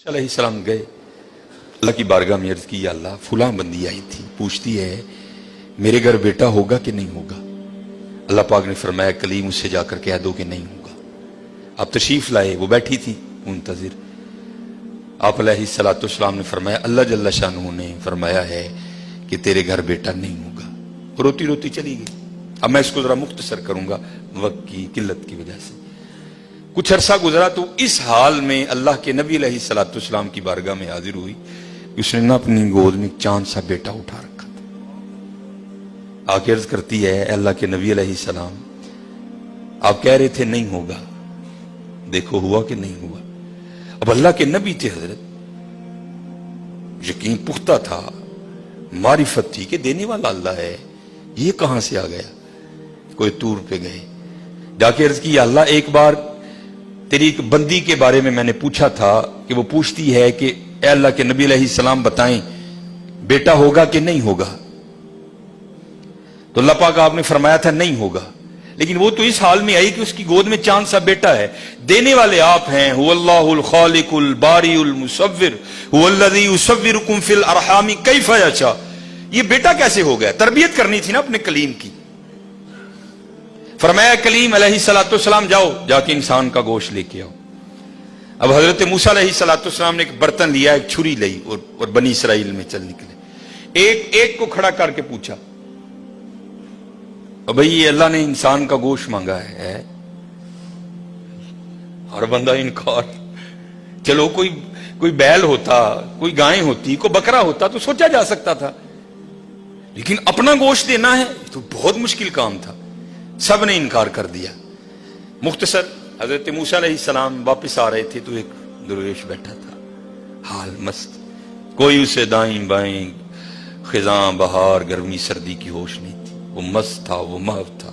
علیہ السلام گئے اللہ کی بارگاہ میں عرض کی یا اللہ فلاں بندی آئی تھی پوچھتی ہے میرے گھر بیٹا ہوگا کہ نہیں ہوگا. اللہ پاک نے فرمایا کلیم اس سے جا کر کہہ دو کہ نہیں ہوگا. آپ تشریف لائے, وہ بیٹھی تھی منتظر. آپ علیہ الصلوۃ والسلام نے فرمایا اللہ جل شانہ نے فرمایا ہے کہ تیرے گھر بیٹا نہیں ہوگا. روتی روتی چلی گئی. اب میں اس کو ذرا مختصر کروں گا وقت کی قلت کی وجہ سے. کچھ عرصہ گزرا تو اس حال میں اللہ کے نبی علیہ الصلوۃ والسلام کی بارگاہ میں حاضر ہوئی. اس نے نہ اپنی گود میں چاند سا بیٹا اٹھا رکھا تھا. آ کے عرض کرتی ہے اے اللہ کے نبی علیہ السلام آپ کہہ رہے تھے نہیں ہوگا, دیکھو ہوا کہ نہیں ہوا. اب اللہ کے نبی تھے حضرت, یقین پختہ تھا, معرفت تھی کہ دینے والا اللہ ہے. یہ کہاں سے آ گیا؟ کوئی طور پہ گئے, جا کے عرض کی یا اللہ ایک بار تیری ایک بندی کے بارے میں نے پوچھا تھا کہ وہ پوچھتی ہے کہ اے اللہ کے نبی علیہ السلام بتائیں بیٹا ہوگا کہ نہیں ہوگا. تو اللہ پاک آپ نے فرمایا تھا نہیں ہوگا, لیکن وہ تو اس حال میں آئی کہ اس کی گود میں چاند سا بیٹا ہے. دینے والے آپ ہیں, هو اللہ الخالق الباری المصور هو الذی یصورکم فی الارحام کیف یشاء. یہ بیٹا کیسے ہو گیا؟ تربیت کرنی تھی نا اپنے کلیم کی. فرمایا کلیم علیہ الصلوۃ والسلام جاؤ جا کے انسان کا گوشت لے کے آؤ. اب حضرت موسیٰ علیہ الصلوۃ والسلام نے ایک برتن لیا, ایک چھری لی اور بنی اسرائیل میں چل نکلے. ایک کو کھڑا کر کے پوچھا اب بھئی یہ اللہ نے انسان کا گوشت مانگا ہے. ہر بندہ انکار. چلو کوئی بیل ہوتا, کوئی گائے ہوتی, کوئی بکرا ہوتا تو سوچا جا سکتا تھا, لیکن اپنا گوشت دینا ہے تو بہت مشکل کام تھا. سب نے انکار کر دیا. مختصر حضرت موسیٰ علیہ السلام واپس آ رہے تھے تو ایک درویش بیٹھا تھا, حال مست, کوئی اسے دائیں بائیں خزاں بہار گرمی سردی کی ہوش نہیں تھی. وہ مست تھا, وہ محو تھا,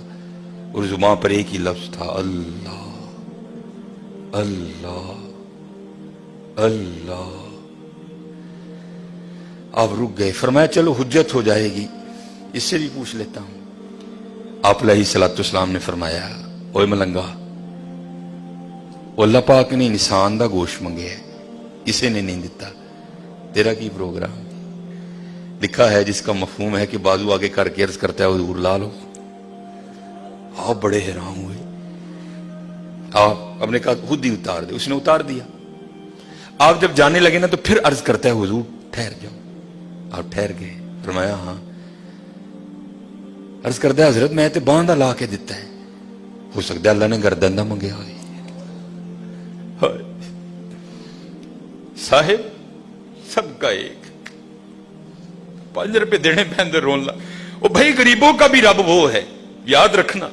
اور زبان پر ایک ہی لفظ تھا اللہ اللہ اللہ. آپ رک گئے. فرمایا چلو حجت ہو جائے گی, اس سے بھی پوچھ لیتا ہوں. آپ علیہ الصلوۃ والسلام نے فرمایا اوے ملنگا, اللہ پاک نے انسان دا گوشت منگے ہے, اسے نے نہیں دیتا, تیرا کی پروگرام؟ لکھا ہے جس کا مفہوم ہے کہ بازو آگے کر کے عرض کرتا ہے حضور لا لو. آپ بڑے حیران ہوئے. آپ نے کہا خود ہی اتار دے. اس نے اتار دیا. آپ جب جانے لگے نا تو پھر عرض کرتا ہے حضور ٹھہر جاؤ. آپ ٹھہر گئے. فرمایا ہاں. عرض کرتا ہے حضرت میں تے باندھا لا کے دیتا ہے, ہو سکتا ہے اللہ نے گردن نہ منگیا ہوئے. صاحب سب کا ایک, 5 روپے دینے پہ اندر رون لا. وہ بھائی غریبوں کا بھی رب وہ ہے, یاد رکھنا.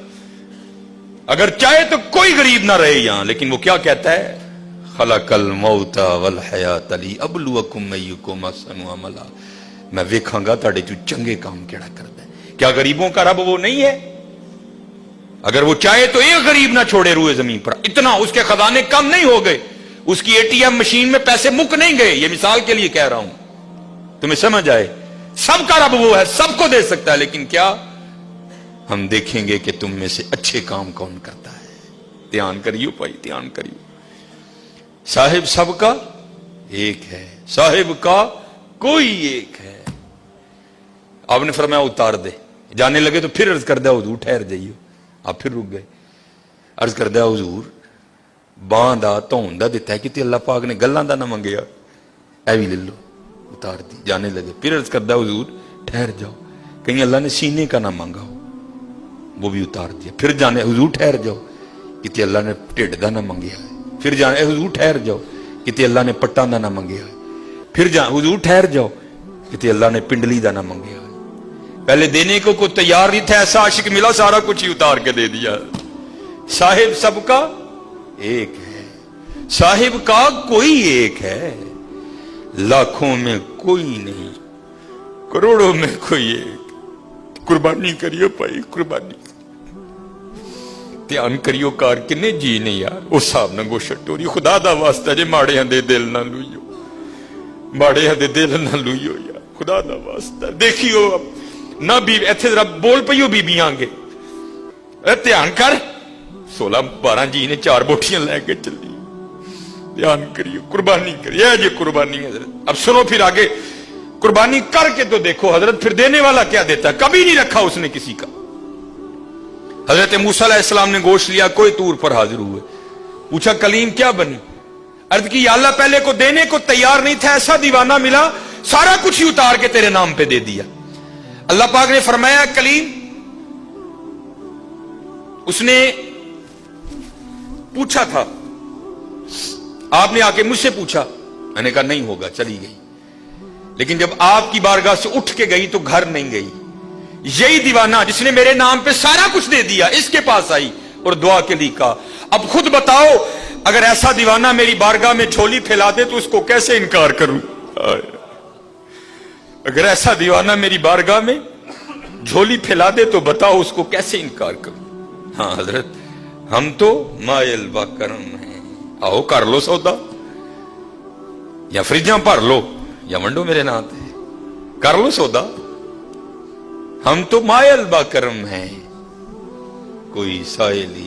اگر چاہے تو کوئی غریب نہ رہے یہاں, لیکن وہ کیا کہتا ہے خلق الموت والحیات لیبلوکم ایکم احسن عملا. میں ویکھاں گا تہاڈے چوں چنگے کام کیڑا کردا ہے. کیا غریبوں کا رب وہ نہیں ہے؟ اگر وہ چاہے تو ایک غریب نہ چھوڑے روئے زمین پر. اتنا اس کے خزانے کم نہیں ہو گئے, اس کی اے ٹی ایم مشین میں پیسے مک نہیں گئے. یہ مثال کے لیے کہہ رہا ہوں تمہیں سمجھ آئے. سب کا رب وہ ہے, سب کو دے سکتا ہے, لیکن کیا ہم دیکھیں گے کہ تم میں سے اچھے کام کون کرتا ہے. دھیان کریو بھائی, دھیان کریو. صاحب سب کا ایک ہے, صاحب کا کوئی ایک ہے. آپ نے فرمایا اتار دے. جانے لگے تو پھر عرض کر دیا حضور ٹھہر جائیو. آپ پھر رک گئے. عرض کر دیا حضور باندھ دا تون دا دیتا ہے کہ اللہ پاک نے گلاں دا نہ منگیا, اے بھی لے لو. اتار دی. جانے لگے. پھر عرض کر دیا حضور ٹھہر جاؤ, کہیں اللہ نے سینے کا نہ مانگا ہو, وہ بھی اتار دیا. پھر جانے حضور ٹھہر جاؤ کہ اللہ نے ٹھڈ دا نہ منگیا ہے. پھر جانے حضور ٹھہر جاؤ کہ اللہ نے پٹاں دا نہ منگیا ہے. پھر حضور ٹھہر جاؤ کہ اللہ نے پنڈلی دا نہ منگیا ہے. پہلے دینے کو کوئی تیار نہیں تھا, ایسا عاشق ملا سارا کچھ ہی اتار کے دے دیا. صاحب سب کا ایک ہے, صاحب کا کوئی ایک ہے, لاکھوں میں کوئی نہیں, کروڑوں میں کوئی ایک. قربانی کریو بھائی, قربانی دھیان کریو. کار کنے جی نے یار اس صاحب نہ گوشت ٹوری. خدا دا واسطہ جے ماڑے دے دل نہ لوئیو, ماڑے دے دل نہ لوئیو یار, خدا دا واسطہ. دیکھیو نہ بھی ایتھے ذرا بول پیو بیبیاں گے, دھیان کر. 16-12 جی نے 4 بوٹیاں لے کے چلی. بیان کریے, قربانی کریے جی قربانی حضرت. اب سنو پھر آگے, قربانی کر کے تو دیکھو حضرت پھر دینے والا کیا دیتا ہے. کبھی نہیں رکھا اس نے کسی کا. حضرت موسیٰ علیہ السلام نے گوشت لیا, کوئی طور پر حاضر ہوئے, پوچھا کلیم کیا بنی, عرض کی یا اللہ پہلے کو دینے کو تیار نہیں تھا, ایسا دیوانہ ملا سارا کچھ ہی اتار کے تیرے نام پہ دے دیا. اللہ پاک نے فرمایا کلیم, اس نے پوچھا تھا, آپ نے آ کے مجھ سے پوچھا, میں نے کہا نہیں ہوگا, چلی گئی. لیکن جب آپ کی بارگاہ سے اٹھ کے گئی تو گھر نہیں گئی. یہی دیوانہ جس نے میرے نام پہ سارا کچھ دے دیا اس کے پاس آئی اور دعا کے لیے کہا. اب خود بتاؤ اگر ایسا دیوانہ میری بارگاہ میں جھولی پھیلا دے تو اس کو کیسے انکار کروں. اگر ایسا دیوانہ میری بارگاہ میں جھولی پھیلا دے تو بتاؤ اس کو کیسے انکار کروں. ہاں حضرت ہم تو مائل با کرم ہیں, آؤ کر لو سودا, یا فریجاں بھر لو یا منڈو میرے نام تے, کر لو سودا. ہم تو مائل با کرم ہیں, کوئی سائلی